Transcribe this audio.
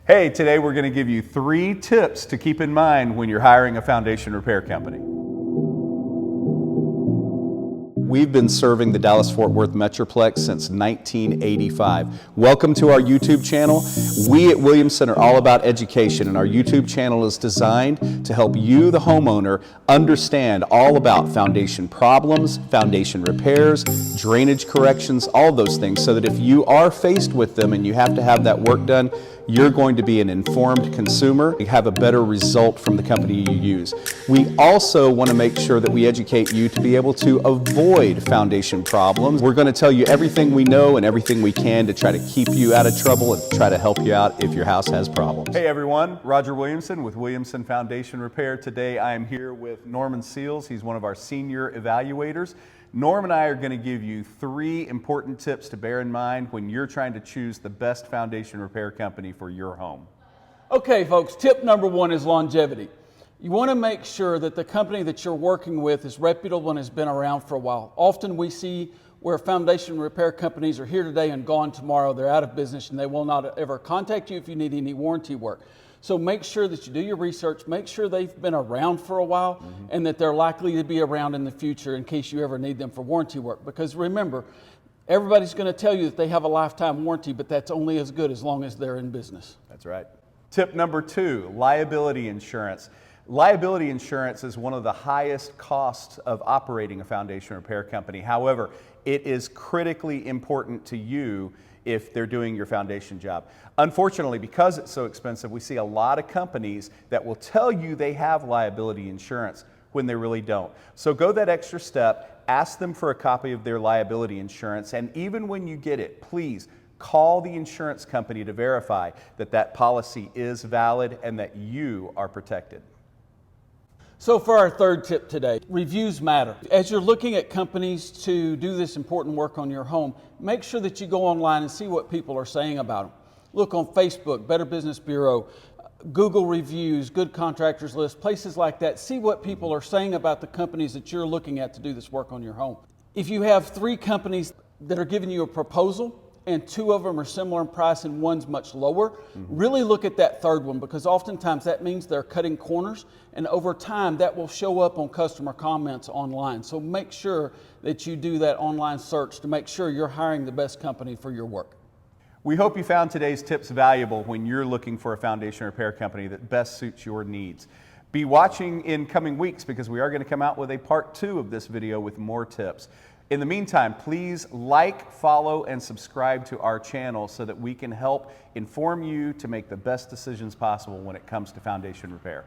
Hey, today we're going to give you 3 tips to keep in mind when you're hiring a foundation repair company. We've been serving the Dallas-Fort Worth Metroplex since 1985. Welcome to our YouTube channel. We at Williamson are all about education, and our YouTube channel is designed to help you, the homeowner, understand all about foundation problems, foundation repairs, drainage corrections, all those things, so that if you are faced with them and you have to have that work done, you're going to be an informed consumer. You have a better result from the company you use. We also want to make sure that we educate you to be able to avoid foundation problems. We're going to tell you everything we know and everything we can to try to keep you out of trouble and try to help you out if your house has problems. Hey everyone, Roger Williamson with Williamson Foundation Repair. Today I am here with Norman Seals. He's one of our senior evaluators. Norm and I are going to give you 3 important tips to bear in mind when you're trying to choose the best foundation repair company for your home. Okay, folks, tip number 1 is longevity. You want to make sure that the company that you're working with is reputable and has been around for a while. Often we see where foundation repair companies are here today and gone tomorrow. They're out of business and they will not ever contact you if you need any warranty work. So make sure that you do your research, make sure they've been around for a while and that they're likely to be around in the future in case you ever need them for warranty work. Because remember, everybody's going to tell you that they have a lifetime warranty, but that's only as good as long as they're in business. That's right. Tip number 2, liability insurance. Liability insurance is one of the highest costs of operating a foundation repair company. However, it is critically important to you if they're doing your foundation job. Unfortunately, because it's so expensive, we see a lot of companies that will tell you they have liability insurance when they really don't. So go that extra step, ask them for a copy of their liability insurance, and even when you get it, please call the insurance company to verify that that policy is valid and that you are protected. So for our 3rd tip today, reviews matter. As you're looking at companies to do this important work on your home, make sure that you go online and see what people are saying about them. Look on Facebook, Better Business Bureau, Google reviews, Good Contractors List, places like that. See what people are saying about the companies that you're looking at to do this work on your home. If you have 3 companies that are giving you a proposal, and 2 of them are similar in price and one's much lower, really look at that 3rd one, because oftentimes that means they're cutting corners, and over time that will show up on customer comments online. So make sure that you do that online search to make sure you're hiring the best company for your work. We hope you found today's tips valuable when you're looking for a foundation repair company that best suits your needs. Be watching in coming weeks because we are going to come out with a part 2 of this video with more tips. In the meantime, please like, follow, and subscribe to our channel so that we can help inform you to make the best decisions possible when it comes to foundation repair.